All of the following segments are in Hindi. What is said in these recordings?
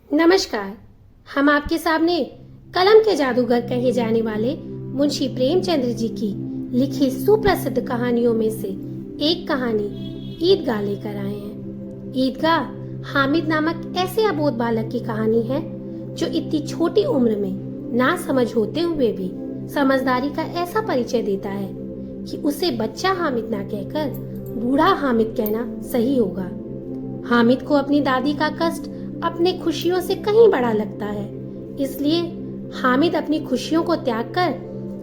नमस्कार। हम आपके सामने कलम के जादूगर कहे जाने वाले मुंशी प्रेमचंद्र जी की लिखी सुप्रसिद्ध कहानियों में से एक कहानी ईदगाह लेकर आए हैं। ईदगाह हामिद नामक ऐसे अबोध बालक की कहानी है जो इतनी छोटी उम्र में ना समझ होते हुए भी समझदारी का ऐसा परिचय देता है कि उसे बच्चा हामिद ना कहकर बूढ़ा हामिद कहना सही होगा। हामिद को अपनी दादी का कष्ट अपने खुशियों से कहीं बड़ा लगता है, इसलिए हामिद अपनी खुशियों को त्याग कर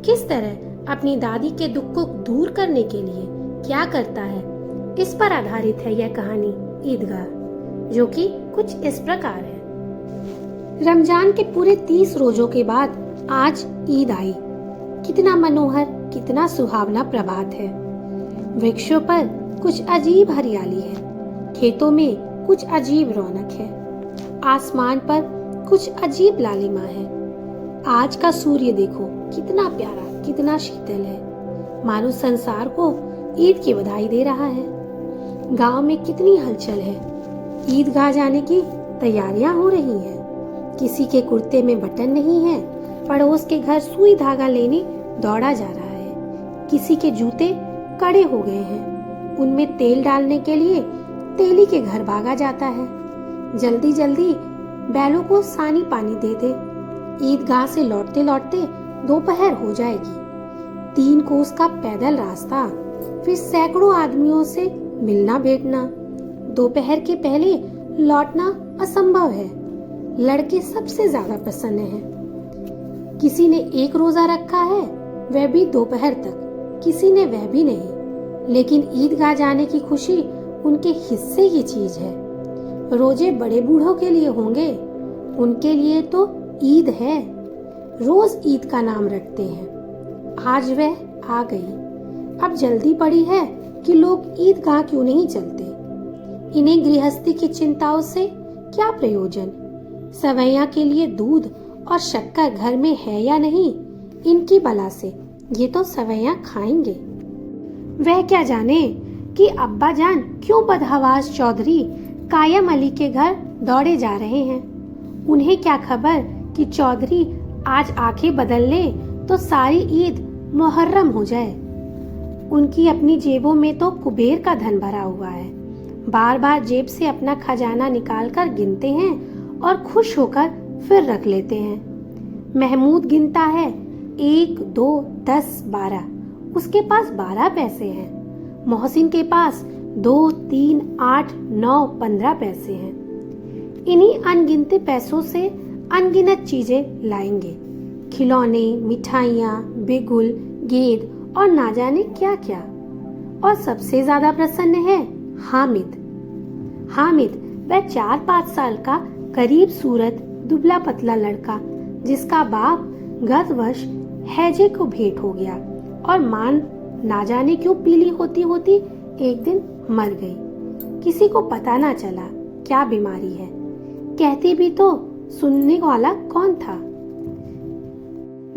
किस तरह अपनी दादी के दुख को दूर करने के लिए क्या करता है, इस पर आधारित है यह कहानी ईदगाह, जो कि कुछ इस प्रकार है। रमजान के पूरे 30 रोजों के बाद आज ईद आई। कितना मनोहर, कितना सुहावना प्रभात है। वृक्षों पर कुछ अजीब हरियाली है, खेतों में कुछ अजीब रौनक है, आसमान पर कुछ अजीब लालिमा है। आज का सूर्य देखो कितना प्यारा, कितना शीतल है, मानो संसार को ईद की बधाई दे रहा है। गांव में कितनी हलचल है। ईदगाह जाने की तैयारियां हो रही हैं। किसी के कुर्ते में बटन नहीं है, पड़ोस के घर सुई धागा लेने दौड़ा जा रहा है। किसी के जूते कड़े हो गए हैं, उनमें तेल डालने के लिए तेली के घर भागा जाता है। जल्दी जल्दी बैलों को सानी पानी दे दे। ईदगाह से लौटते लौटते दोपहर हो जाएगी। 3 कोस का पैदल रास्ता, फिर सैकड़ों आदमियों से मिलना भेंटना। दोपहर के पहले लौटना असंभव है। लड़के सबसे ज्यादा प्रसन्न हैं। किसी ने 1 रोजा रखा है, वह भी दोपहर तक, किसी ने वह भी नहीं। लेकिन ईदगाह जाने की खुशी उनके हिस्से की चीज है। रोजे बड़े बूढ़ों के लिए होंगे, उनके लिए तो ईद है। रोज ईद का नाम रटते हैं। आज वह आ गई। अब जल्दी पड़ी है कि लोग ईदगाह क्यों नहीं चलते। इन्हें गृहस्थी की चिंताओं से क्या प्रयोजन। सवैया के लिए दूध और शक्कर घर में है या नहीं, इनकी बला से ये तो सवैया खाएंगे। वह क्या जाने कि अब्बा जान क्यों बदहवास चौधरी कायम अली के घर दौड़े जा रहे हैं। उन्हें क्या खबर कि चौधरी आज आंखें बदल ले तो सारी ईद मुहर्रम हो जाए। उनकी अपनी जेबों में तो कुबेर का धन भरा हुआ है। बार बार जेब से अपना खजाना निकालकर गिनते हैं और खुश होकर फिर रख लेते हैं। महमूद गिनता है 1, 2, 10, 12। उसके पास 12 पैसे हैं। मोहसिन के पास 2, 3, 8, 9, 15 पैसे हैं। इन्हीं अनगिनते पैसों से अनगिनत चीजें लाएंगे। खिलौने, मिठाइयाँ, बिगुल, गेंद और ना जाने क्या क्या। और सबसे ज्यादा प्रसन्न है हामिद। वह 4-5 साल का करीब सूरत दुबला पतला लड़का, जिसका बाप गत वर्ष हैजे को भेंट हो गया और मां ना जाने क्यों पीली होती होती एक दिन मर गई। किसी को पता ना चला क्या बीमारी है। कहती भी तो सुनने वाला कौन था।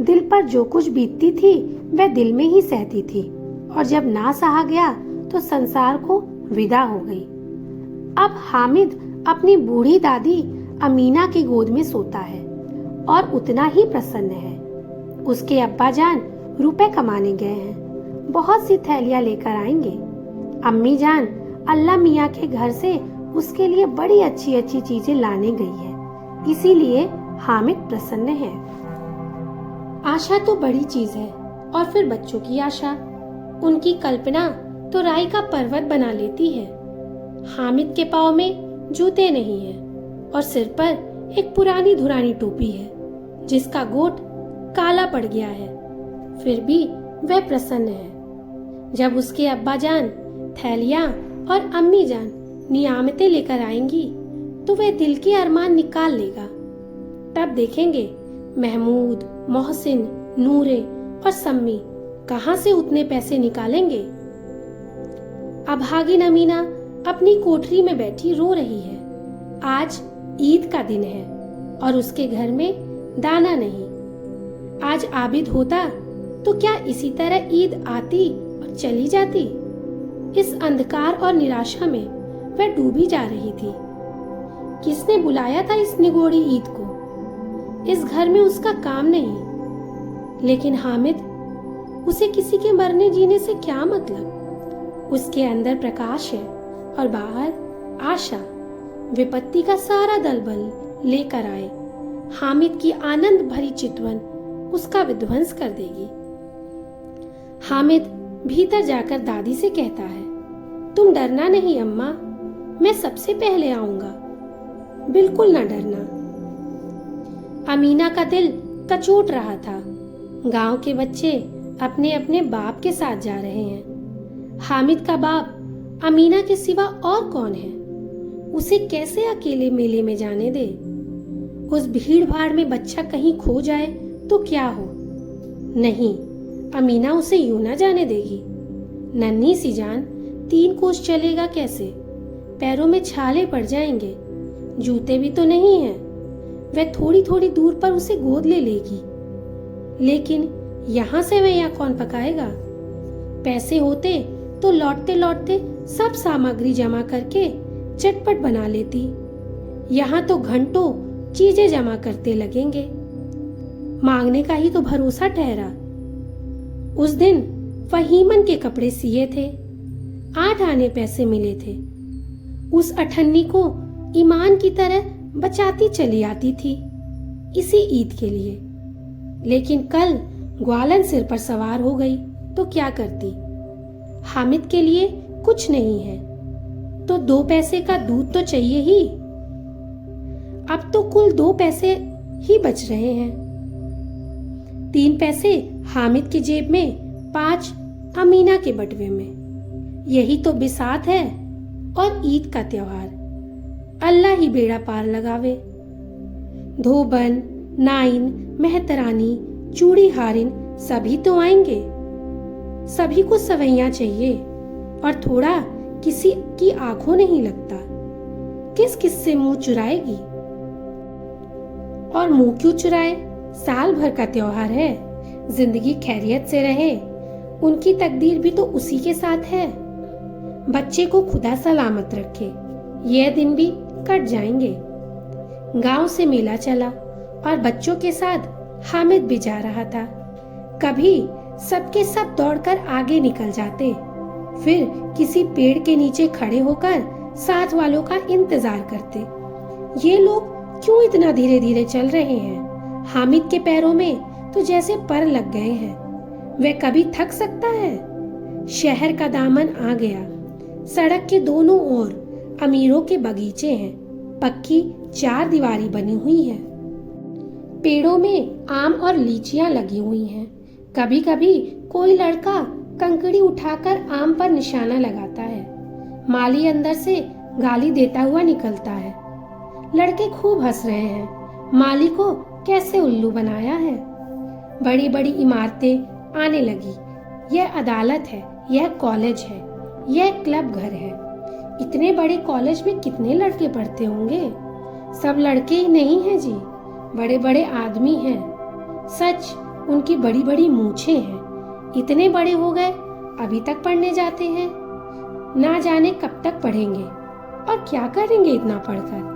दिल पर जो कुछ बीतती थी वह दिल में ही सहती थी, और जब ना सहा गया तो संसार को विदा हो गई। अब हामिद अपनी बूढ़ी दादी अमीना की गोद में सोता है और उतना ही प्रसन्न है। उसके अब्बा जान रुपए कमाने गए हैं, बहुत सी थैलियां लेकर आएंगे। अम्मी जान अल्लाह मियाँ के घर से उसके लिए बड़ी अच्छी अच्छी चीजें लाने गई है, इसीलिए हामिद प्रसन्न है। आशा तो बड़ी चीज है, और फिर बच्चों की आशा। उनकी कल्पना तो राई का पर्वत बना लेती है। हामिद के पाँव में जूते नहीं है और सिर पर एक पुरानी धुरानी टोपी है जिसका गोट काला पड़ गया है। फिर भी वह प्रसन्न है। जब उसके अब्बा जान थैलियां और अम्मी जान नियामतें लेकर आएंगी तो वह दिल के अरमान निकाल लेगा। तब देखेंगे महमूद, मोहसिन, नूरे और सम्मी कहां से उतने पैसे निकालेंगे। अभागिन अमीना अपनी कोठरी में बैठी रो रही है। आज ईद का दिन है और उसके घर में दाना नहीं। आज आबिद होता तो क्या इसी तरह ईद आती और चली जाती। इस अंधकार और निराशा में वह डूबी जा रही थी। किसने बुलाया था इस निगोड़ी ईद को? इस घर में उसका काम नहीं, लेकिन हामिद, उसे किसी के मरने जीने से क्या मतलब? उसके अंदर प्रकाश है और बाहर आशा। विपत्ति का सारा दलबल लेकर आए, हामिद की आनंद भरी चितवन उसका विध्वंस कर देगी। हामिद भीतर जाकर दादी से कहता है, तुम डरना नहीं अम्मा, मैं सबसे पहले आऊंगा, बिल्कुल ना डरना। अमीना का दिल कचोट रहा था। गांव के बच्चे अपने अपने बाप के साथ जा रहे हैं। हामिद का बाप अमीना के सिवा और कौन है? उसे कैसे अकेले मेले में जाने दे? उस भीड़ भाड़ में बच्चा कहीं खो जाए तो क्या हो? नहीं, अमीना उसे यूं ना जाने देगी। नन्ही सी जान 3 कोस चलेगा कैसे? पैरों में छाले पड़ जाएंगे, जूते भी तो नहीं हैं। वह थोड़ी थोड़ी दूर पर उसे गोद ले लेगी, लेकिन यहाँ से वह यहाँ कौन पकाएगा? पैसे होते तो लौटते लौटते सब सामग्री जमा करके चटपट बना लेती। यहाँ तो घंटों चीजें जमा करते लगेंगे। मांगने का ही तो भरोसा ठहरा। उस दिन फहीमन के कपड़े सिए थे, 8 आने पैसे मिले थे। उस अठन्नी को ईमान की तरह बचाती चली आती थी इसी ईद के लिए। लेकिन कल ग्वालन सिर पर सवार हो गई तो क्या करती? हामिद के लिए कुछ नहीं है तो 2 पैसे का दूध तो चाहिए ही। अब तो कुल 2 पैसे ही बच रहे हैं। 3 पैसे हामिद की जेब में, 5 अमीना के बटवे में। यही तो बिसात है और ईद का त्योहार। अल्लाह ही बेड़ा पार लगावे। धोबन, नाइन, मेहतरानी, चूड़ी हारिन सभी तो आएंगे। सभी को सवैया चाहिए और थोड़ा किसी की आंखों नहीं लगता। किस किस से मुंह चुराएगी? और मुंह क्यों चुराए? साल भर का त्योहार है, जिंदगी खैरियत से रहे, उनकी तकदीर भी तो उसी के साथ है। बच्चे को खुदा सलामत रखे, यह दिन भी कट जाएंगे। गांव से मेला चला और बच्चों के साथ हामिद भी जा रहा था। कभी सबके सब दौड़कर आगे निकल जाते, फिर किसी पेड़ के नीचे खड़े होकर साथ वालों का इंतजार करते। ये लोग क्यों इतना धीरे धीरे चल रहे हैं? हामिद के पैरों में तो जैसे पर लग गए हैं। वह कभी थक सकता है? शहर का दामन आ गया। सड़क के दोनों ओर अमीरों के बगीचे हैं, पक्की 4 दीवारी बनी हुई है। पेड़ों में आम और लीचियां लगी हुई हैं। कभी कभी कोई लड़का कंकड़ी उठाकर आम पर निशाना लगाता है। माली अंदर से गाली देता हुआ निकलता है। लड़के खूब हंस रहे हैं। माली को कैसे उल्लू बनाया है। बड़ी बड़ी इमारतें आने लगी। यह अदालत है, यह कॉलेज है, यह क्लब घर है। इतने बड़े कॉलेज में कितने लड़के पढ़ते होंगे? सब लड़के ही नहीं हैं जी, बड़े बड़े आदमी हैं। सच, उनकी बड़ी बड़ी मूछें हैं। इतने बड़े हो गए अभी तक पढ़ने जाते हैं। ना जाने कब तक पढ़ेंगे और क्या करेंगे इतना पढ़कर।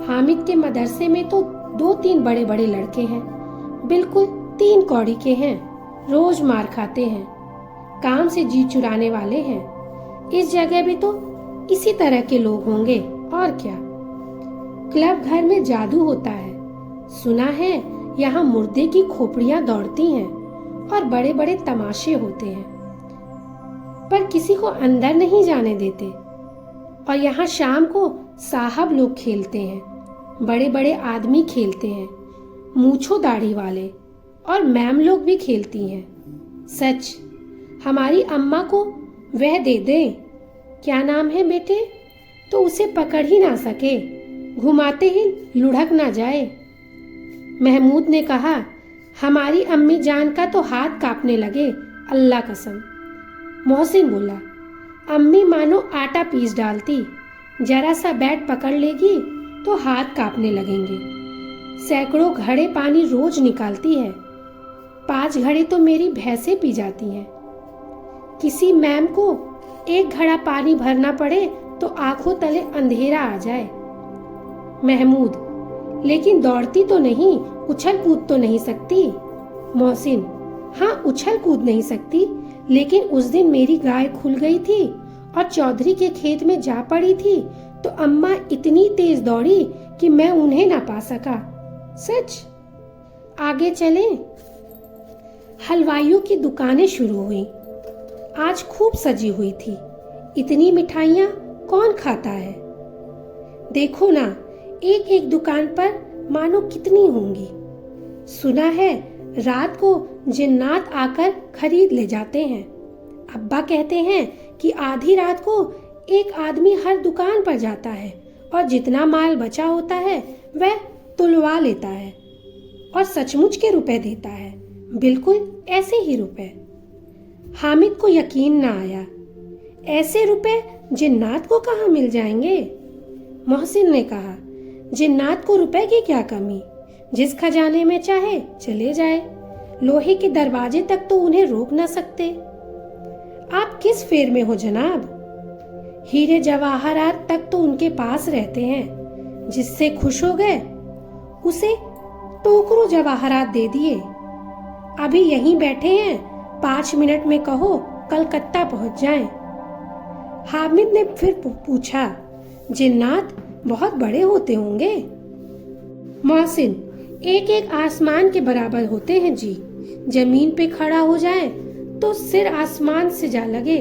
हामिद के मदरसे में तो 2-3 बड़े बड़े लड़के हैं, बिल्कुल 3 कौड़ी के हैं। रोज मार खाते हैं, काम से जी चुराने वाले हैं। इस जगह भी तो इसी तरह के लोग होंगे और क्या। क्लब घर में जादू होता है। सुना है यहाँ मुर्दे की खोपड़ियां दौड़ती हैं और बड़े बड़े तमाशे होते हैं, पर किसी को अंदर नहीं जाने देते। और यहाँ शाम को साहब लोग खेलते हैं, बड़े बड़े आदमी खेलते हैं, मूछो दाढ़ी वाले, और मैम लोग भी खेलती हैं। सच, हमारी अम्मा को वह दे दें, क्या नाम है बेटे, तो उसे पकड़ ही ना सके, घुमाते ही लुढ़क ना जाए। महमूद ने कहा, हमारी अम्मी जान का तो हाथ कांपने लगे, अल्लाह कसम। मोहसिन बोला, अम्मी मानो आटा पीस डालती, जरा सा बैट पकड़ लेगी तो हाथ कांपने लगेंगे। सैकड़ों घड़े पानी रोज निकालती है, 5 घड़े तो मेरी भैंसें पी जाती हैं। किसी मैम को 1 घड़ा पानी भरना पड़े तो आंखों तले अंधेरा आ जाए। महमूद, लेकिन दौड़ती तो नहीं, उछल कूद तो नहीं सकती। मोहसिन, हाँ उछल कूद नहीं सकती, लेकिन उस दिन मेरी गाय खुल गई थी और चौधरी के खेत में जा पड़ी थी तो अम्मा इतनी तेज दौड़ी कि मैं उन्हें ना पा सका। सच। आगे चलें। हलवाइयों की दुकानें शुरू हुई। आज खूब सजी हुई थी। इतनी मिठाइयाँ कौन खाता है? देखो ना, एक एक दुकान पर मानो कितनी होंगी। सुना है रात को जिन्नात आकर खरीद ले जाते हैं। अब्बा कहते हैं कि आधी रात को एक आदमी हर दुकान पर जाता है और जितना माल बचा होता है वह तुलवा लेता है और सचमुच के रुपए देता है, बिल्कुल ऐसे ही रुपए। हामिद को यकीन ना आया। ऐसे रुपए जिन्नात को कहाँ मिल जाएंगे? मोहसिन ने कहा, जिन्नात को रुपए की क्या कमी, जिस खजाने में चाहे चले जाए, लोहे के दरवाजे तक तो उन्हें रोक ना सकते। आप किस फेर में हो जनाब? हीरे जवाहरात तक तो उनके पास रहते हैं। जिससे खुश हो गए उसे टोकरों जवाहरात दे दिए। अभी यहीं बैठे हैं, 5 मिनट में कहो कलकत्ता पहुंच जाएं। हामिद ने फिर पूछा, जिन्नात बहुत बड़े होते होंगे? मोहसिन, एक एक आसमान के बराबर होते हैं जी। जमीन पे खड़ा हो जाए तो सिर आसमान से जा लगे,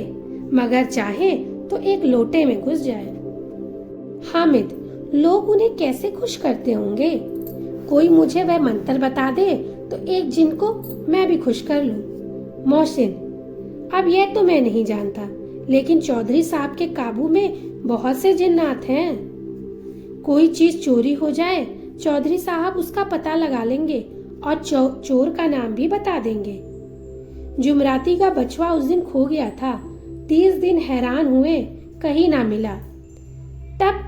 मगर चाहे तो एक लोटे में घुस जाए। हामिद, लोग उन्हें कैसे खुश करते होंगे? कोई मुझे वह मंत्र बता दे तो एक जिन को मैं भी खुश कर लूं। मोहसिन, अब यह तो मैं नहीं जानता, लेकिन चौधरी साहब के काबू में बहुत से जिन्नात हैं। कोई चीज चोरी हो जाए, चौधरी साहब उसका पता लगा लेंगे और चोर का नाम भी बता देंगे। जुमराती का बछवा उस दिन खो गया था। 30 दिन हैरान हुए, कहीं ना मिला। तब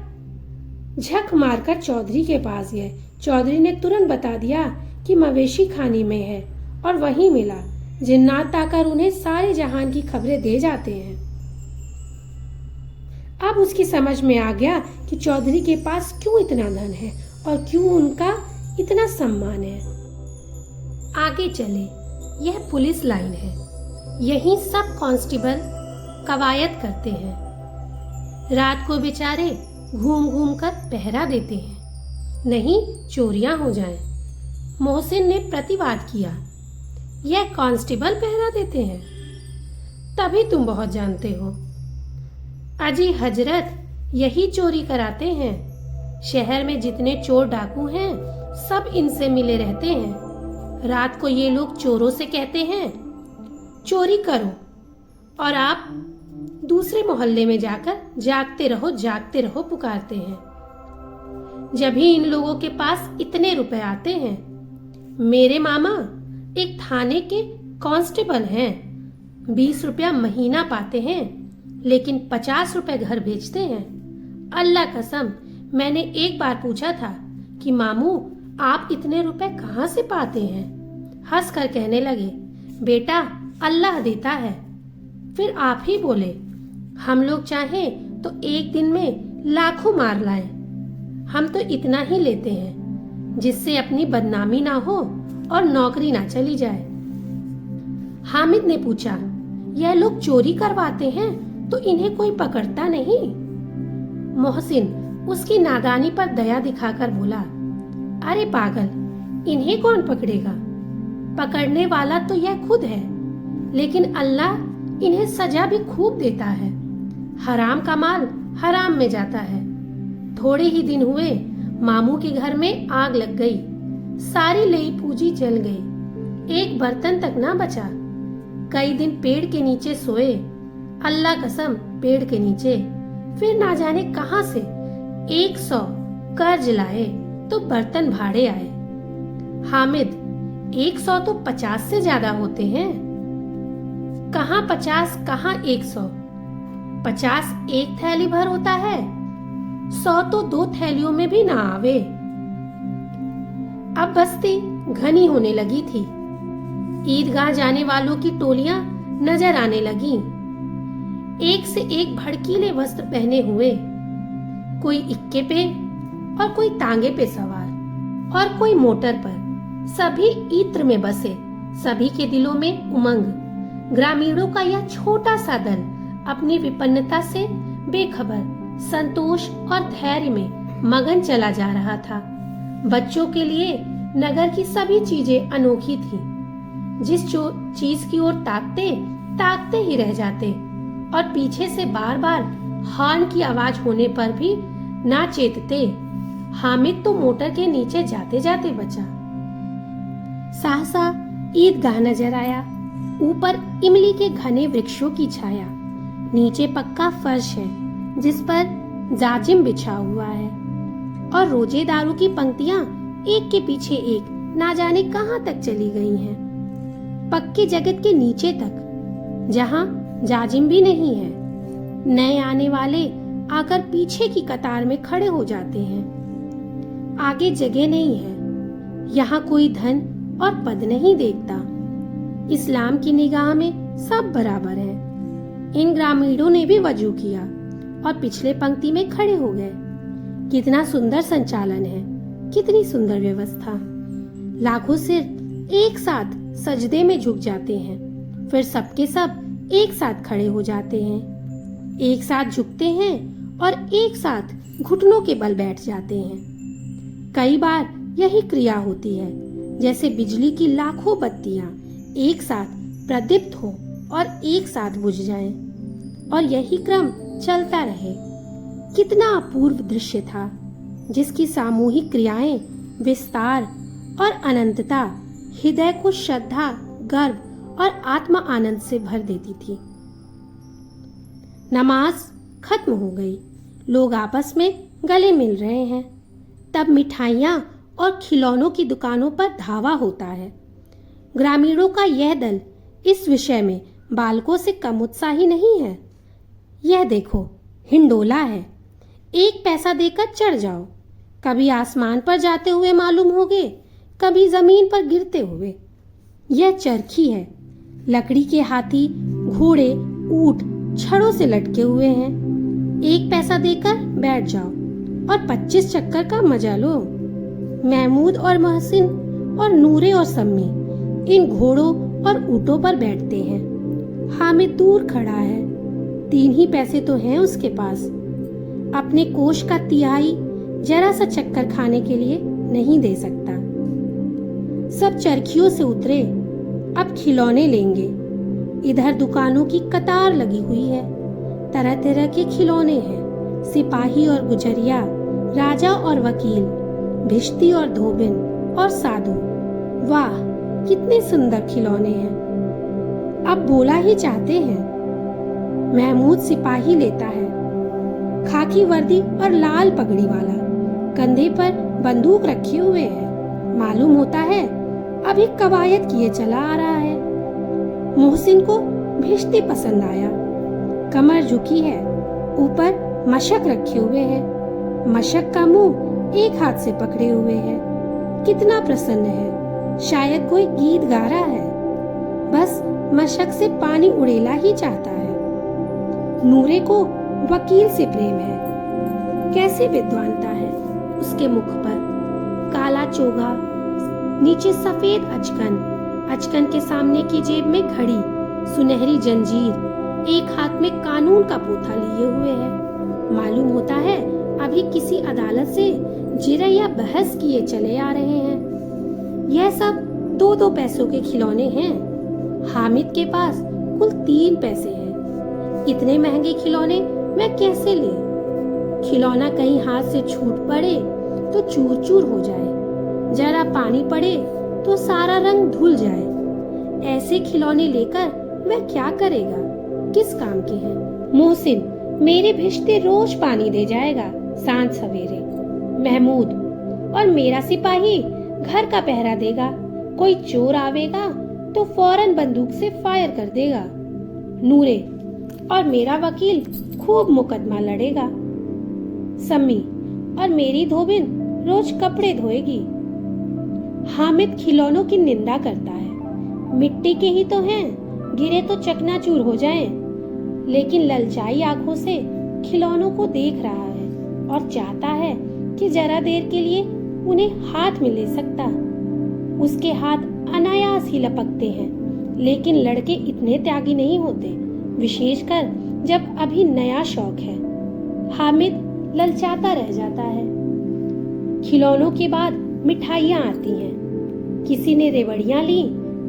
झक मारकर चौधरी के पास गए। चौधरी ने तुरंत बता दिया कि मवेशी खाने में है और वहीं मिला। जिन्नात आकर उन्हें सारे जहान की खबरें दे जाते हैं। अब उसकी समझ में आ गया कि चौधरी के पास क्यों इतना धन है और क्यों उनका इतना सम्मान है। आगे चले। यह पुलिस लाइन है। यहीं सब कांस्टेबल कवायद करते हैं। रात को बेचारे घूम घूम कर पहरा देते हैं, नहीं चोरियां हो जाएं। मोहसिन ने प्रतिवाद किया, यह कांस्टेबल पहरा देते हैं? तभी तुम बहुत जानते हो। अजी हजरत, यही चोरी कराते हैं। शहर में जितने चोर डाकू हैं सब इनसे मिले रहते हैं। रात को ये लोग चोरों से कहते हैं चोरी करो, और आप दूसरे मोहल्ले में जाकर जागते रहो पुकारते हैं। जब ही इन लोगों के पास इतने रुपए आते हैं। मेरे मामा एक थाने के कांस्टेबल हैं, 20 रुपया महीना पाते हैं, लेकिन 50 रुपए घर भेजते हैं। अल्लाह कसम, मैंने एक बार पूछा था कि मामू आप इतने रुपए कहाँ से पाते हैं? हंस कर कहने लगे, बेटा अल्लाह देता है। फिर आप ही बोले, हम लोग चाहें तो एक दिन में लाखों मार लाएं। हम तो इतना ही लेते हैं जिससे अपनी बदनामी ना हो और नौकरी ना चली जाए। हामिद ने पूछा, यह लोग चोरी करवाते हैं तो इन्हें कोई पकड़ता नहीं? मोहसिन उसकी नादानी पर दया दिखाकर बोला, अरे पागल, इन्हें कौन पकड़ेगा? पकड़ने वाला तो यह खुद है, लेकिन अल्लाह इन्हें सजा भी खूब देता है। हराम का माल हराम में जाता है। थोड़े ही दिन हुए मामू के घर में आग लग गई। सारी लई पूंजी जल गई, एक बर्तन तक ना बचा। कई दिन पेड़ के नीचे सोए, अल्लाह कसम पेड़ के नीचे। फिर ना जाने कहां से 100 कर्ज लाए तो बर्तन भाड़े आए। हामिद, 100 तो 50 से ज्यादा होते हैं। कहाँ 50 कहाँ 100? 50 एक थैली भर होता है, 100 तो 2 थैलियों में भी ना आवे। अब बस्ती घनी होने लगी थी। ईदगाह जाने वालों की टोलियां नजर आने लगी। एक से एक भड़कीले वस्त्र पहने हुए, कोई इक्के पे और कोई तांगे पे सवार और कोई मोटर पर, सभी इत्र में बसे, सभी के दिलों में उमंग। ग्रामीणों का यह छोटा सा दल अपनी विपन्नता से बेखबर, संतोष और धैर्य में मगन चला जा रहा था। बच्चों के लिए नगर की सभी चीजें अनोखी थीं। जिस चीज की ओर ताकते ताकते ही रह जाते और पीछे से बार बार हॉर्न की आवाज होने पर भी ना चेतते। हामिद तो मोटर के नीचे जाते जाते बचा। सहसा ईदगाह नजर आया। ऊपर इमली के घने वृक्षों की छाया, नीचे पक्का फर्श है जिस पर जाजिम बिछा हुआ है और रोजेदारों की पंक्तियां एक के पीछे एक ना जाने कहां तक चली गई हैं, पक्के जगत के नीचे तक, जहां जाजिम भी नहीं है। नए आने वाले आकर पीछे की कतार में खड़े हो जाते हैं। आगे जगह नहीं है। यहाँ कोई धन और पद नहीं देखता। इस्लाम की निगाह में सब बराबर है। इन ग्रामीणों ने भी वजू किया और पिछले पंक्ति में खड़े हो गए। कितना सुंदर संचालन है, कितनी सुंदर व्यवस्था। लाखों सिर एक साथ सजदे में झुक जाते हैं, फिर सबके सब एक साथ खड़े हो जाते हैं, एक साथ झुकते हैं और एक साथ घुटनों के बल बैठ जाते हैं। कई बार यही क्रिया होती है, जैसे बिजली की लाखों बत्तियां एक साथ प्रदीप्त हो और एक साथ बुझ जाएं, और यही क्रम चलता रहे। कितना अपूर्व दृश्य था, जिसकी सामूहिक क्रियाएं, विस्तार और अनंतता हृदय को श्रद्धा, गर्व और आत्मा आनंद से भर देती थी। नमाज खत्म हो गई। लोग आपस में गले मिल रहे हैं। तब मिठाइयाँ और खिलौनों की दुकानों पर धावा होता है। ग्रामीणों का यह दल इस विषय में बालकों से कम उत्साही नहीं है। यह देखो, हिंडोला है, 1 पैसा देकर चढ़ जाओ। कभी आसमान पर जाते हुए मालूम होगे, कभी जमीन पर गिरते हुए। यह चरखी है, लकड़ी के हाथी, घोड़े, ऊंट छड़ों से लटके हुए हैं। 1 पैसा देकर बैठ जाओ और 25 चक्कर का मजा लो। महमूद और महसिन और नूरे और सम्मी इन घोड़ों और ऊँटों पर बैठते हैं। हामिद दूर खड़ा है। 3 ही पैसे तो हैं उसके पास। अपने कोष का 1/3 जरा सा चक्कर खाने के लिए नहीं दे सकता। सब चरखियों से उतरे, अब खिलौने लेंगे। इधर दुकानों की कतार लगी हुई है। तरह तरह के खिलौने हैं, सिपाही और गुजरिया, राजा और वकील, भिश्ती और धोबिन और साधु। वाह, कितने सुंदर खिलौने हैं। अब बोला ही चाहते हैं। महमूद सिपाही लेता है, खाकी वर्दी और लाल पगड़ी वाला, कंधे पर बंदूक रखे हुए है। मालूम होता है अभी कवायद किए चला आ रहा है। मोहसिन को भिश्ती पसंद आया। कमर झुकी है, ऊपर मशक रखे हुए है। मशक का मुंह एक हाथ से पकड़े हुए है। कितना प्रसन्न है, शायद कोई गीत गा रहा है। बस मशक से पानी उड़ेला ही चाहता है। नूरे को वकील से प्रेम है। कैसी विद्वानता है उसके मुख पर। काला चोगा, नीचे सफेद अचकन, अचकन के सामने की जेब में घड़ी, सुनहरी जंजीर, एक हाथ में कानून का पोथा लिए हुए है। मालूम होता है अभी किसी अदालत से जिरह या बहस किए चले आ रहे हैं। यह सब 2-2 पैसों के खिलौने हैं। हामिद के पास कुल 3 पैसे हैं। इतने महंगे खिलौने मैं कैसे ले? खिलौना कहीं हाथ से छूट पड़े तो चूर चूर हो जाए, जरा पानी पड़े तो सारा रंग धुल जाए। ऐसे खिलौने लेकर वह क्या करेगा, किस काम के हैं? मोहसिन मेरे भिश्ते रोज पानी दे जाएगा सांझ सवेरे। महमूद और मेरा सिपाही घर का पहरा देगा। कोई चोर आवेगा तो फौरन बंदूक से फायर कर देगा। नूरे और मेरा वकील खूब मुकदमा लड़ेगा। सम्मी और मेरी धोबिन रोज कपड़े धोएगी। हामिद खिलौनों की निंदा करता है। मिट्टी के ही तो हैं, गिरे तो चकनाचूर हो जाएं। लेकिन ललचाई आंखों से खिलौनों को देख रहा है और चाहता है कि जरा देर के लिए उन्हें हाथ में ले सकता। उसके हाथ अनायास ही लपकते हैं, लेकिन लड़के इतने त्यागी नहीं होते, विशेषकर जब अभी नया शौक है। हामिद ललचाता रह जाता है। खिलौनों के बाद मिठाइयाँ आती हैं। किसी ने रेवड़ियाँ ली,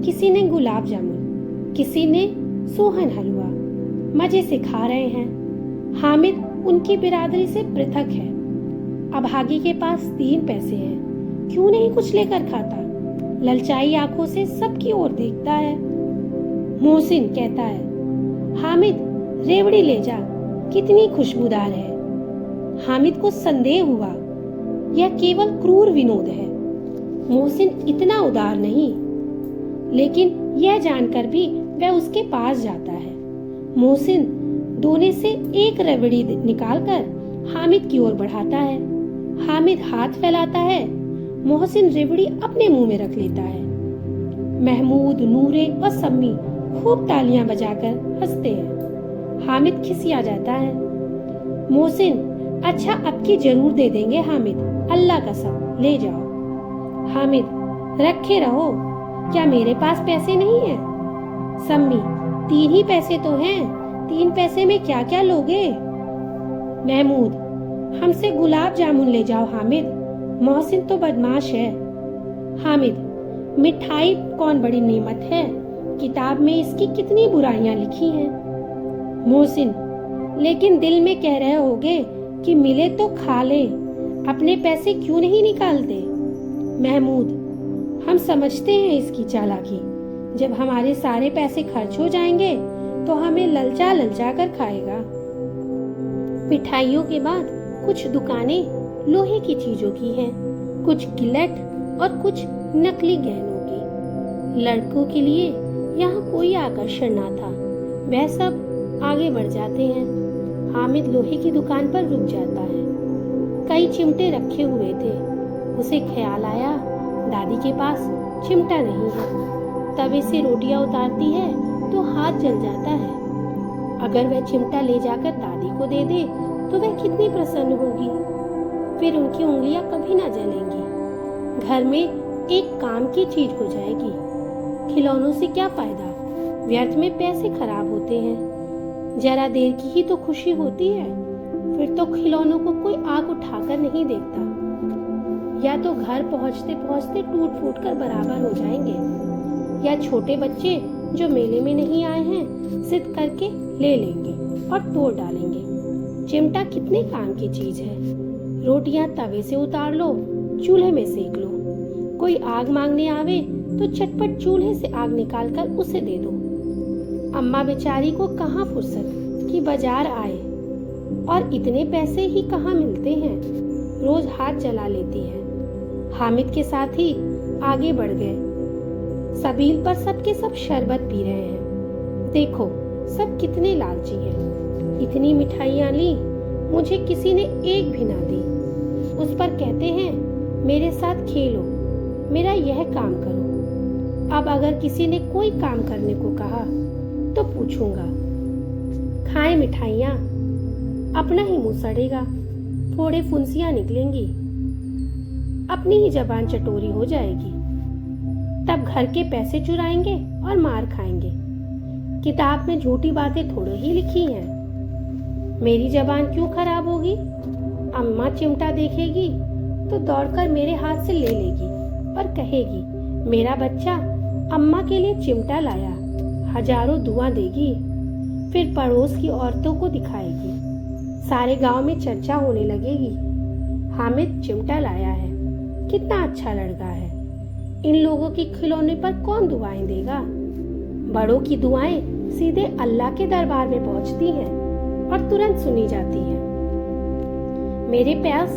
किसी ने गुलाब जामुन, किसी ने सोहन हलवा। मजे से खा रहे हैं। हामिद उनकी बिरादरी से पृथक है। अभागी के पास 3 पैसे हैं, क्यों नहीं कुछ लेकर खाता? ललचाई आंखों से सबकी ओर देखता है। मोहसिन कहता है, हामिद रेवड़ी ले जा, कितनी खुशबूदार है। हामिद को संदेह हुआ, यह केवल क्रूर विनोद है। मोहसिन इतना उदार नहीं, लेकिन यह जानकर भी वह उसके पास जाता है। मोहसिन दोने से एक रेवड़ी निकालकर हामिद की ओर बढ़ाता है। हामिद हाथ फैलाता है। मोहसिन रेवड़ी अपने मुंह में रख लेता है। महमूद, नूरे और सम्मी खूब तालियां बजाकर हंसते हैं। हामिद खिसिया जाता है। मोहसिन, अच्छा अब की जरूर दे देंगे हामिद, अल्लाह कसम, ले जाओ। हामिद, रखे रहो, क्या मेरे पास पैसे नहीं है? सम्मी, 3 ही पैसे तो हैं, 3 पैसे में क्या क्या लोगे? महमूद, हमसे गुलाब जामुन ले जाओ हामिद, मोहसिन तो बदमाश है। हामिद, मिठाई कौन बड़ी नेमत है, किताब में इसकी कितनी बुराइयां लिखी हैं। मोहसिन, लेकिन दिल में कह रहे होगे कि मिले तो खा ले, अपने पैसे क्यों नहीं निकालते? महमूद, हम समझते हैं इसकी चालाकी, जब हमारे सारे पैसे खर्च हो जाएंगे तो हमें ललचा ललचा कर खाएगा। मिठाइयों के बाद कुछ दुकानें लोहे की चीजों की हैं, कुछ गिलट और कुछ नकली गहनों की। लड़कों के लिए यहाँ कोई आकर्षण ना था, वह सब आगे बढ़ जाते हैं। हामिद लोहे की दुकान पर रुक जाता है। कई चिमटे रखे हुए थे। उसे ख्याल आया, दादी के पास चिमटा नहीं है। तवे से रोटियां उतारती है तो हाथ जल जाता है। अगर वह चिमटा ले जाकर दादी को दे दे तो वह कितनी प्रसन्न होगी, फिर उनकी उंगलियां कभी ना जलेंगी। घर में एक काम की चीज हो जाएगी। खिलौनों से क्या फायदा, व्यर्थ में पैसे खराब होते हैं। जरा देर की ही तो खुशी होती है, फिर तो खिलौनों को कोई आग उठाकर नहीं देखता। या तो घर पहुंचते पहुंचते टूट फूट कर बराबर हो जाएंगे, या छोटे बच्चे जो मेले में नहीं आए हैं जिद करके ले लेंगे और तोड़ डालेंगे। चिमटा कितने काम की चीज है। रोटियां तवे से उतार लो, चूल्हे में सेक लो। कोई आग मांगने आवे तो चटपट चूल्हे से आग निकालकर उसे दे दो। अम्मा बेचारी को कहाँ फुर्सत कि बाजार आए, और इतने पैसे ही कहाँ मिलते हैं, रोज हाथ जला लेती है। हामिद के साथ ही आगे बढ़ गए। सबील पर सबके सब शरबत पी रहे हैं। देखो सब कितने लालची हैं। इतनी मिठाइयाँ ली, मुझे किसी ने एक भी ना दी। उस पर कहते हैं मेरे साथ खेलो, मेरा यह काम करो। अब अगर किसी ने कोई काम करने को कहा तो पूछूंगा, खाएं मिठाइयाँ, अपना ही मुंह सड़ेगा, थोड़े फुंसियाँ निकलेंगी, अपनी ही जबान चटोरी हो जाएगी। तब घर के पैसे चुराएंगे और मार खाएंगे। किताब में झूठी बातें थोड़ी ही लिखी हैं। मेरी जबान क्यों खराब होगी? अम्मा चिमटा देखेगी तो दौड़कर मेरे हाथ से ले लेगी और कहेगी, मेरा बच्चा अम्मा के लिए चिमटा लाया, हजारों दुआ देगी। फिर पड़ोस की औरतों को दिखाएगी, सारे गांव में चर्चा होने लगेगी, हामिद चिमटा लाया है, कितना अच्छा लड़का है। इन लोगों के खिलौने पर कौन दुआएं देगा? बड़ों की दुआएं सीधे अल्लाह के दरबार में पहुंचती हैं और तुरंत सुनी जाती हैं। मेरे पास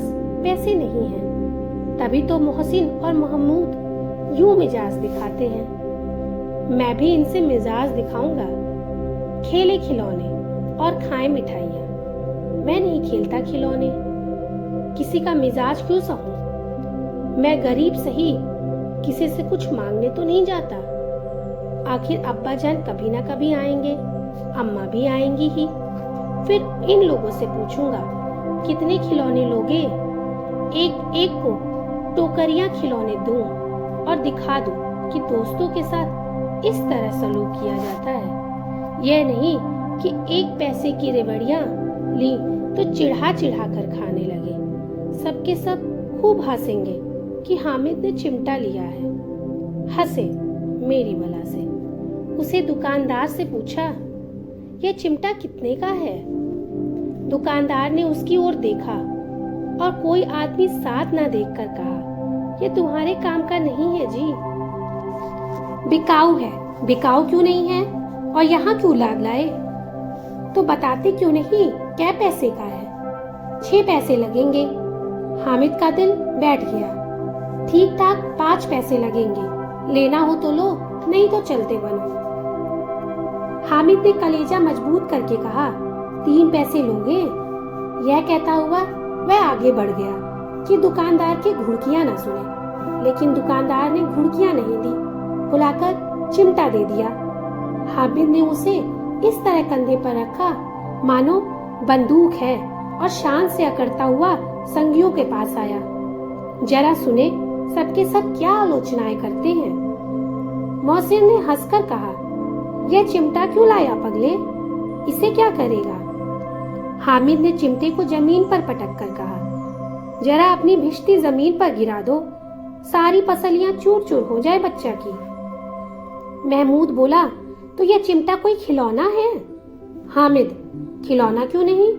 पैसे नहीं हैं, तभी तो मोहसिन और महमूद यूं मिजाज दिखाते हैं। मैं भी इनसे मिजाज दिखाऊंगा। खेले खिलौने और खाएं मिठाइयाँ। मैं नहीं खेलता खिलौने, किसी का मिजाज क्यों सहूं? मैं गरीब सही, किसी से कुछ मांगने तो नहीं जाता। आखिर अब्बा जान कभी ना कभी आएंगे, अम्मा भी आएंगी ही। फिर इन लोगों से पूछूंगा, कितने खिलौने लोगे? एक एक को टोकरियां खिलौने दूं और दिखा दूं कि दोस्तों के साथ इस तरह सलूक किया जाता है। यह नहीं कि एक पैसे की रेवड़ियां ली तो चिढ़ा चिढ़ा कर खाने लगे। सबके सब खूब हंसेंगे कि हामिद ने चिमटा लिया है। हंसे मेरी बला से। उसे दुकानदार से पूछा, यह चिमटा कितने का है? दुकानदार ने उसकी ओर देखा और कोई आदमी साथ ना देखकर कहा, यह तुम्हारे काम का नहीं है जी। बिकाऊ है। बिकाऊ क्यों नहीं है और यहाँ क्यों लाद लाए? तो बताते क्यों नहीं क्या पैसे का है? 6 पैसे लगेंगे। हामिद का दिल बैठ गया। ठीक ठाक 5 पैसे लगेंगे। लेना हो तो लो, नहीं तो चलते बनो। हामिद ने कलेजा मजबूत करके कहा, 3 पैसे लोगे? यह कहता हुआ वह आगे बढ़ गया कि दुकानदार की घुड़कियां न सुने। लेकिन दुकानदार ने घुड़कियां नहीं दी, बुलाकर चिमटा दे दिया। हामिद ने उसे इस तरह कंधे पर रखा मानो बंदूक है और शान से अकड़ता हुआ संगियों के पास आया। जरा सुने सबके सब क्या आलोचनाएं करते हैं। मोहसिन ने हंसकर कहा, यह चिमटा क्यों लाया पगले? इसे क्या करेगा? हामिद ने चिमटे को जमीन पर पटक कर कहा, जरा अपनी भिश्ती जमीन पर गिरा दो, सारी पसलियां चूर चूर हो जाए बच्चा की। महमूद बोला, तो यह चिमटा कोई खिलौना है? हामिद, खिलौना क्यों नहीं?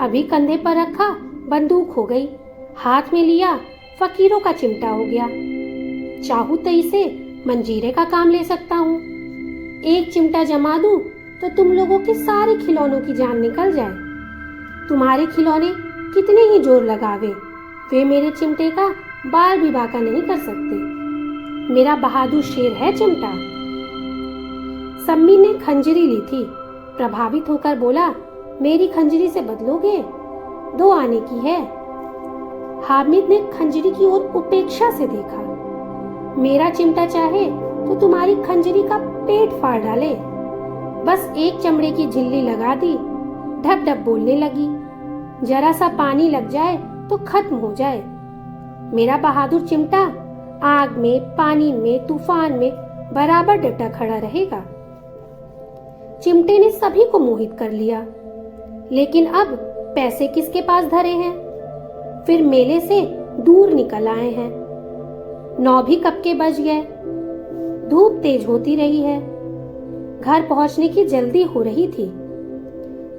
अभी कंधे पर रखा बंदूक हो गई, हाथ में लिया फकीरों का चिमटा हो गया। चाहूं तो इसे मंजीरे का काम ले सकता हूँ। एक चिमटा जमा दूं तो तुम लोगों के सारे खिलौनों की जान निकल जाए। तुम्हारे खिलौने कितने ही जोर लगावे, वे मेरे चिमटे का बाल भी बांका नहीं कर सकते। मेरा बहादुर शेर है चिमटा। सम्मी ने खंजरी ली थी। प्रभावित होकर बोला, मेरी खंजरी से बदलोगे? 2 आने की है। हामिद ने खंजरी की ओर उपेक्षा से देखा। मेरा चिमटा चाहे तो तुम्हारी खंजरी का पेट फाड़ डाले। बस एक चमड़े की झिल्ली लगा दी, ढप ढप बोलने लगी। जरा सा पानी लग जाए तो खत्म हो जाए। मेरा बहादुर चिमटा आग में, पानी में, तूफान में बराबर डटा खड़ा रहेगा। चिमटे ने सभी को मोहित कर लिया। लेकिन अब पैसे किसके पास धरे हैं? फिर मेले से दूर निकल आए हैं। 9 भी कब के बज गए। धूप तेज होती रही है। घर पहुंचने की जल्दी हो रही थी।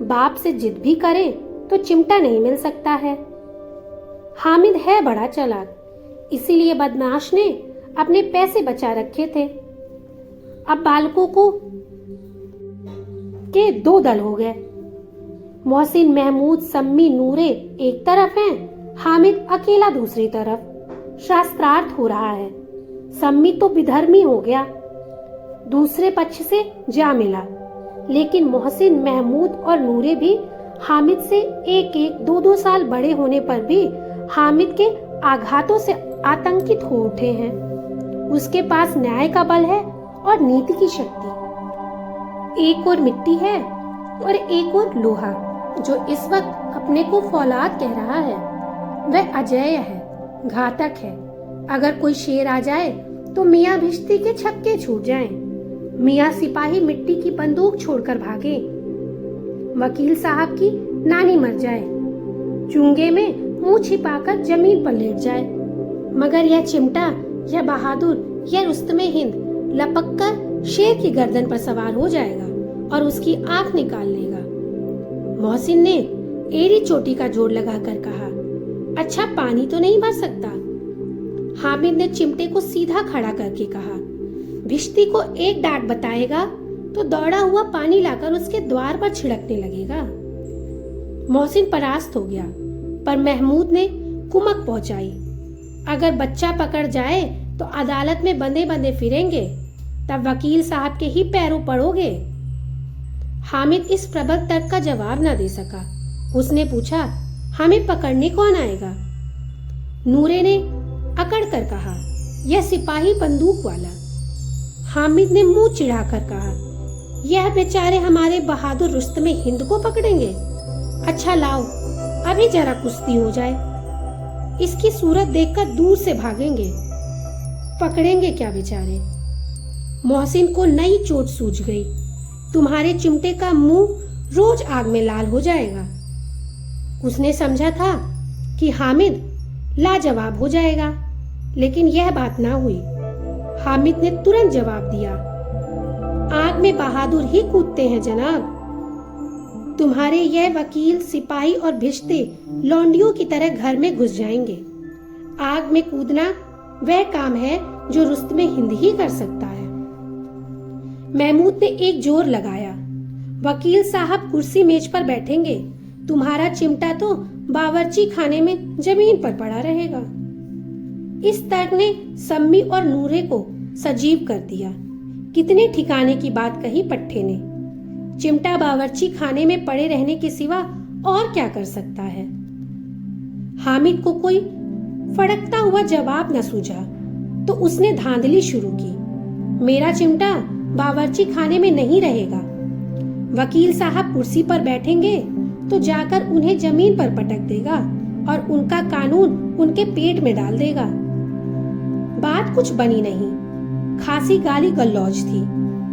बाप से जिद भी करे तो चिमटा नहीं मिल सकता है। हामिद है बड़ा चालाक, इसीलिए बदमाश ने अपने पैसे बचा रखे थे। अब बालकों को के 2 दल हो गए। मोहसिन, महमूद, सम्मी, नूरे एक तरफ हैं, हामिद अकेला दूसरी तरफ। शास्त्रार्थ हो रहा है। सम्मी तो विधर्मी हो गया, दूसरे पक्ष से जा मिला। लेकिन मोहसिन, महमूद और नूरे भी हामिद से 1-1, 2-2 साल बड़े होने पर भी हामिद के आघातों से आतंकित हो उठे हैं। उसके पास न्याय का बल है और नीति की शक्ति। एक और मिट्टी है और एक और लोहा, जो इस वक्त अपने को फौलाद कह रहा है। वह अजेय है, घातक है। अगर कोई शेर आ जाए तो मियाँ भिश्ती के छक्के छूट जाएं। मियाँ सिपाही मिट्टी की बंदूक छोड़कर भागे। वकील साहब की नानी मर जाए, चुंगे में मुंह छिपाकर जमीन पर लेट जाए, मगर यह चिमटा, यह बहादुर, यह रुस्तमे हिंद लपक कर शेर की गर्दन पर सवार हो जाएगा और उसकी आंख निकाल लेगा। मोहसिन ने एड़ी चोटी का जोड़ लगाकर कहा, अच्छा पानी तो नहीं भर सकता? हामिद ने चिमटे को सीधा खड़ा करके कहा, भिश्ती को एक डांट बताएगा तो दौड़ा हुआ पानी लाकर उसके द्वार पर छिड़कने लगेगा। मोहसिन परास्त हो गया, पर महमूद ने कुमक पहुंचाई, अगर बच्चा पकड़ जाए तो अदालत में बंधे बंधे फिरेंगे, तब वकील साहब के ही पैरों पड़ोगे। हामिद इस प्रबल तर्क का जवाब न दे सका। उसने पूछा, हमें पकड़ने कौन आएगा? नूरे ने अकड़ कर कहा, यह सिपाही बंदूक वाला। हामिद ने मुंह चिढ़ाकर कहा, यह बेचारे हमारे बहादुर रुस्तमे हिंद को पकड़ेंगे? अच्छा लाओ, अभी जरा कुश्ती हो जाए। इसकी सूरत देखकर दूर से भागेंगे। पकड़ेंगे क्या बेचारे। मोहसिन को नई चोट सूझ गई। तुम्हारे चिमटे का मुंह रोज आग में लाल हो जाएगा। उसने समझा था कि हामिद लाजवाब हो जाएगा, लेकिन यह बात ना हुई। हामिद ने तुरंत जवाब दिया, आग में बहादुर ही कूदते हैं जनाब। तुम्हारे यह वकील, सिपाही और भिश्ते लौंडियों की तरह घर में घुस जाएंगे। आग में कूदना वह काम है जो रुस्तमे हिंद ही कर सकता है। महमूद ने एक जोर लगाया, वकील साहब कुर्सी मेज पर बैठेंगे, तुम्हारा चिमटा तो बावर्ची खाने में जमीन पर पड़ा रहेगा। इस तर्क ने सम्मी और नूरे को सजीव कर दिया। कितने ठिकाने की बात कही पट्टे ने। चिमटा बावर्ची खाने में पड़े रहने के सिवा और क्या कर सकता है। हामिद को कोई फड़कता हुआ जवाब न सूझा तो उसने धांधली शुरू की, मेरा चिमटा बावर्ची खाने में नहीं रहेगा। वकील साहब कुर्सी पर बैठेंगे तो जाकर उन्हें जमीन पर पटक देगा और उनका कानून उनके पेट में डाल देगा। बात कुछ बनी नहीं, खासी गाली गलौज थी।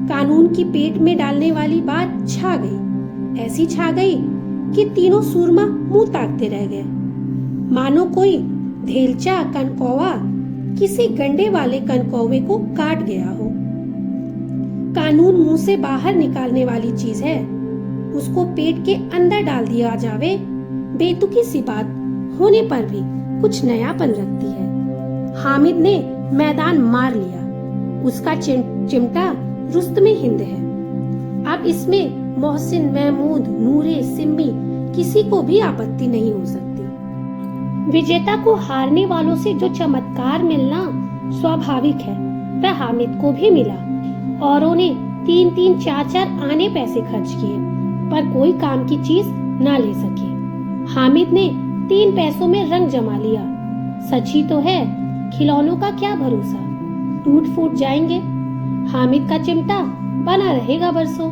कानून की पेट में डालने वाली बात छा गई, ऐसी छा गई कि तीनों सूरमा मुंह ताकते रह गए, मानो कोई धेलचा कनकौवा किसी गंडे वाले कनकौवे को काट गया हो। कानून मुंह से बाहर निकालने वाली चीज है, उसको पेट के अंदर डाल दिया जावे, बेतुकी सी बात होने पर भी कुछ नयापन रखती है। हामिद ने मैदान मार लिया। उसका चिमटा रुस्तमे हिंद है। अब इसमें मोहसिन, महमूद, नूरे, सिम्मी किसी को भी आपत्ति नहीं हो सकती। विजेता को हारने वालों से जो चमत्कार मिलना स्वाभाविक है, वह हामिद को भी मिला। औरों ने 3-3, 4-4 आने पैसे खर्च किए, पर कोई काम की चीज ना ले सके। हामिद ने 3 पैसों में रंग जमा लिया। सच ही तो है, खिलौनों का क्या भरोसा, टूट फूट जाएंगे। हामिद का चिमटा बना रहेगा बरसों।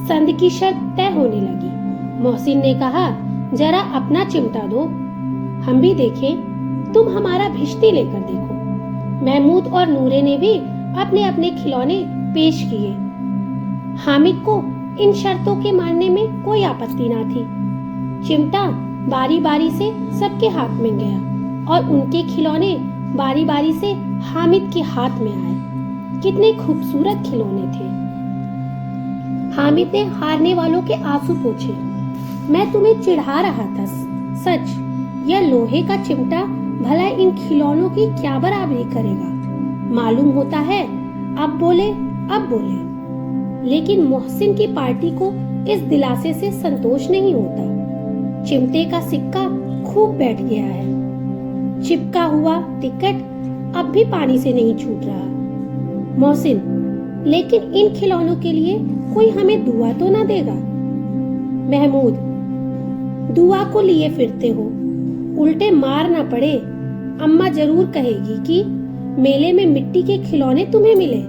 संध की शर्त तय होने लगी। मोहसिन ने कहा, जरा अपना चिमटा दो, हम भी देखें। तुम हमारा भिश्ती लेकर देखो। महमूद और नूरे ने भी अपने अपने खिलौने पेश किए। हामिद को इन शर्तों के मानने में कोई आपत्ति ना थी। चिमटा बारी बारी से सबके हाथ में गया और उनके खिलौने बारी बारी से हामिद के हाथ में आए। कितने खूबसूरत खिलौने थे। हामिद ने हारने वालों के आंसू पोंछे। मैं तुम्हें चिढ़ा रहा था, सच। यह लोहे का चिमटा भला इन खिलौनों की क्या बराबरी करेगा। मालूम होता है अब बोले। लेकिन मोहसिन की पार्टी को इस दिलासे से संतोष नहीं होता। चिमटे का सिक्का खूब बैठ गया है। चिपका हुआ टिकट अब भी पानी से नहीं छूट रहा। मोहसिन, लेकिन इन खिलौनों के लिए कोई हमें दुआ तो ना देगा। महमूद, दुआ को लिए फिरते हो, उल्टे मार ना पड़े। अम्मा जरूर कहेगी कि मेले में मिट्टी के खिलौने तुम्हें मिले।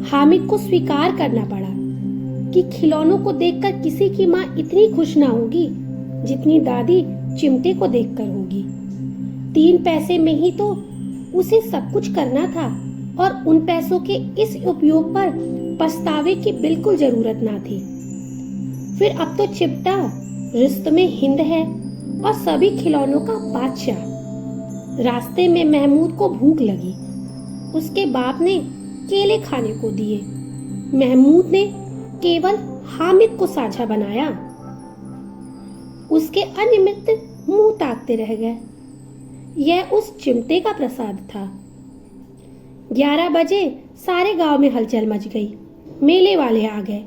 हामिद को स्वीकार करना पड़ा कि खिलौनों को देखकर किसी की माँ इतनी खुश ना होगी जितनी दादी चिमटे को देखकर होगी। 3 पैसे में ही तो उसे सब कुछ करना था और उन पैसों के इस उपयोग पर पछतावे की बिल्कुल जरूरत ना थी। फिर अब तो चिमटा रुस्तमे हिंद है और सभी खिलौनों का बादशाह। रास्ते में महमूद को भूख लगी। उसके बाप ने केले खाने को दिए। महमूद ने केवल हामिद को साझा बनाया। उसके अन्य मित्र मुंह ताकते रह गए। यह उस चिमटे का प्रसाद था। 11 बजे सारे गांव में हलचल मच गई। मेले वाले आ गए।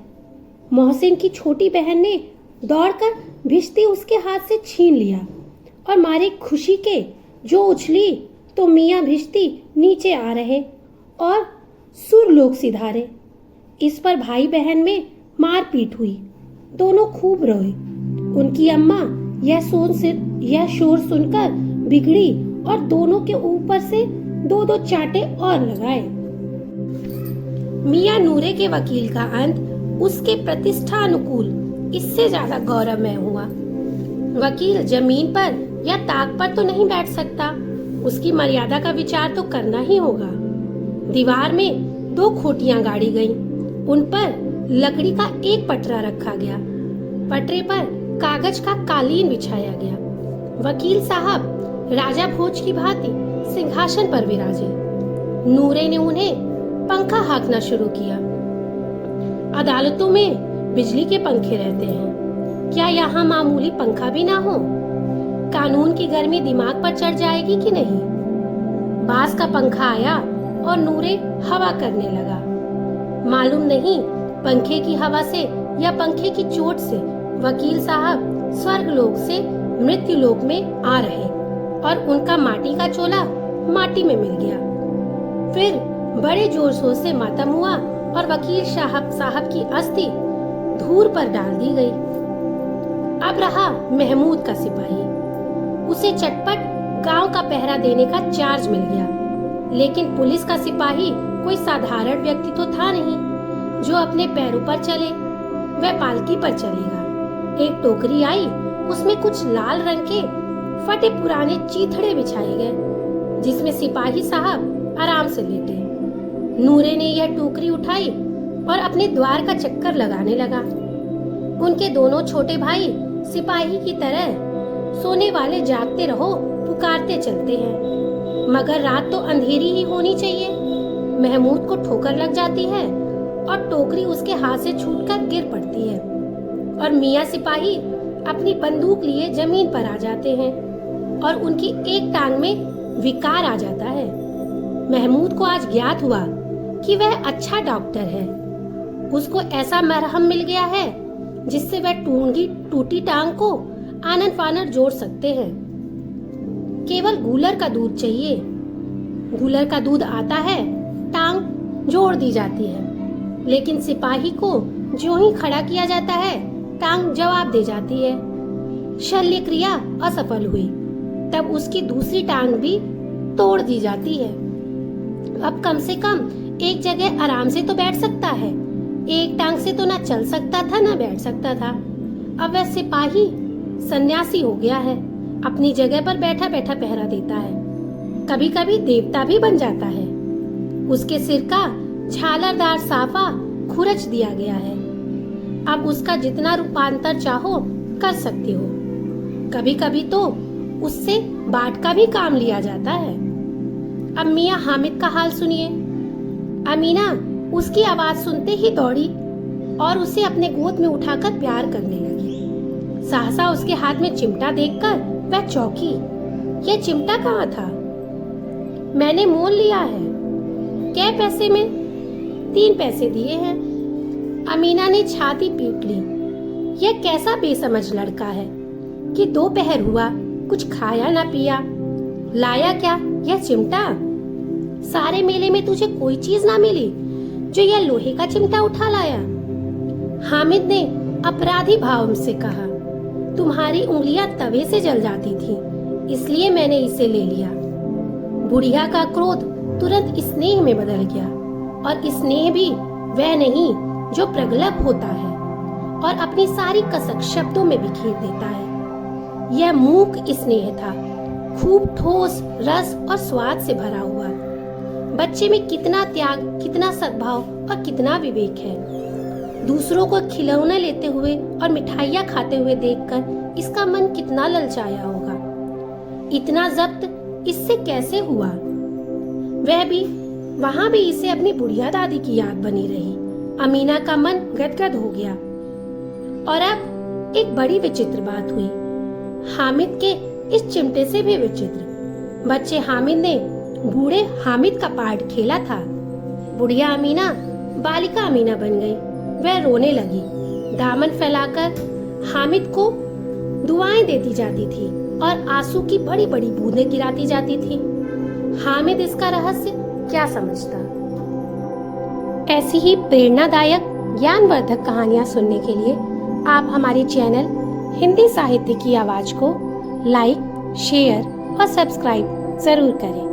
मोहसिन की छोटी बहन ने दौड़कर भिश्ती उसके हाथ से छीन लिया और मारे खुशी के जो उछली तो मियाँ भिश्ती नीचे आ रहे और सुरलोक सिधारे। इस पर भाई बहन में मारपीट हुई। दोनों खूब रोए। उनकी अम्मा यह शोर सुनकर बिगड़ी और दोनों के ऊपर से 2-2 चांटे और लगाए। मियाँ नूरे के वकील का अंत उसके प्रतिष्ठा अनुकूल इससे ज्यादा गौरवमय हुआ। वकील जमीन पर या ताक पर तो नहीं बैठ सकता। उसकी मर्यादा का विचार तो करना ही होगा। दीवार में 2 खूंटियां गाड़ी गईं। उन पर लकड़ी का एक पटरा रखा गया। पटरे पर कागज का कालीन बिछाया गया। वकील साहब राजा भोज की भांति सिंहासन पर विराजे। नूरे ने उन्हें पंखा हाँकना शुरू किया। अदालतों में बिजली के पंखे रहते हैं, क्या यहाँ मामूली पंखा भी ना हो? कानून की गर्मी दिमाग पर चढ़ जाएगी कि नहीं? बांस का पंखा आया और नूरे हवा करने लगा। मालूम नहीं पंखे की हवा से या पंखे की चोट से वकील साहब स्वर्गलोक से मृत्युलोक में आ रहे और उनका माटी का चोला माटी में मिल गया। फिर बड़े जोर शोर से मातम हुआ और वकील साहब की अस्थि धूर पर डाल दी गई। अब रहा महमूद का सिपाही। उसे चटपट गांव का पहरा देने का चार्ज मिल गया। लेकिन पुलिस का सिपाही कोई साधारण व्यक्ति तो था नहीं जो अपने पैरों पर चले। वह पालकी पर चलेगा। एक टोकरी आई, उसमें कुछ लाल रंग के फटे पुराने चीथड़े बिछाए गए जिसमें सिपाही साहब आराम से लेटे। नूरे ने यह टोकरी उठाई और अपने द्वार का चक्कर लगाने लगा। उनके दोनों छोटे भाई सिपाही की तरह सोने वाले जागते रहो पुकारते चलते हैं, मगर रात तो अंधेरी ही होनी चाहिए। महमूद को ठोकर लग जाती है और टोकरी उसके हाथ से छूटकर गिर पड़ती है और मियाँ सिपाही अपनी बंदूक लिए जमीन पर आ जाते हैं और उनकी एक टांग में विकार आ जाता है। महमूद को आज ज्ञात हुआ कि वह अच्छा डॉक्टर है। उसको ऐसा मरहम मिल गया है जिससे वह टूटी टांग को आनन फानन जोड़ सकते हैं। केवल गूलर का दूध चाहिए। गूलर का दूध आता है, टांग जोड़ दी जाती है। लेकिन सिपाही को जो ही खड़ा किया जाता है, टांग जवाब दे जाती है। शल्य क्रिया असफल हुई, तब उसकी दूसरी टांग भी तोड़ दी जाती है। अब कम से कम एक जगह आराम से तो बैठ सकता है। एक टांग से तो ना चल सकता था ना बैठ सकता था। अब वह सिपाही सन्यासी हो गया है, अपनी जगह पर बैठा बैठा पहरा देता है। कभी कभी देवता भी बन जाता है। उसके सिर का झालरदार साफा खुरच दिया गया है। अब उसका जितना रूपांतर चाहो कर सकते हो। कभी कभी तो उससे बाट का भी काम लिया जाता है। अब मियाँ हामिद का हाल सुनिए। अमीना उसकी आवाज सुनते ही दौड़ी और उसे अपने गोद में उठाकर प्यार करने लगी। सहसा उसके हाथ में चिमटा देखकर वह चौंकी। यह चिमटा कहाँ था? मैंने मोल लिया है। क्या पैसे में? 3 पैसे दिए हैं। अमीना ने छाती पीट ली। यह कैसा बेसमझ लड़का है कि दोपहर हुआ कुछ खाया ना पिया। लाया क्या? यह चिमटा। सारे मेले में तुझे कोई चीज ना मिली जो यह लोहे का चिमटा उठा लाया? हामिद ने अपराधी भाव से कहा, तुम्हारी उंगलियां तवे से जल जाती थी, इसलिए मैंने इसे ले लिया। बुढ़िया का क्रोध तुरंत स्नेह में बदल गया और स्नेह भी वह नहीं जो प्रगल्भ होता है और अपनी सारी कसक शब्दों में बिखेर देता है। यह मूक स्नेह था, खूब ठोस रस और स्वाद से भरा हुआ। बच्चे में कितना त्याग, कितना सद्भाव और कितना विवेक है। दूसरों को खिलौने लेते हुए और मिठाइयाँ खाते हुए देखकर इसका मन कितना ललचाया होगा। इतना जब्त इससे कैसे हुआ? वह भी वहाँ भी इसे अपनी बुढ़िया दादी की याद बनी रही। अमीना का मन गदगद हो गया। और अब एक बड़ी विचित्र बात हुई, हामिद के इस चिमटे से भी विचित्र। बच्चे हामिद ने बूढ़े हामिद का पार्ट खेला था। बुढ़िया अमीना बालिका अमीना बन गई। वह रोने लगी, दामन फैलाकर हामिद को दुआएं देती जाती थी और आंसू की बड़ी बड़ी बूंदें गिराती जाती थी। हामिद इसका रहस्य क्या समझता? ऐसी ही प्रेरणादायक ज्ञानवर्धक कहानियां सुनने के लिए आप हमारे चैनल हिंदी साहित्य की आवाज को लाइक, शेयर और सब्सक्राइब जरूर करें।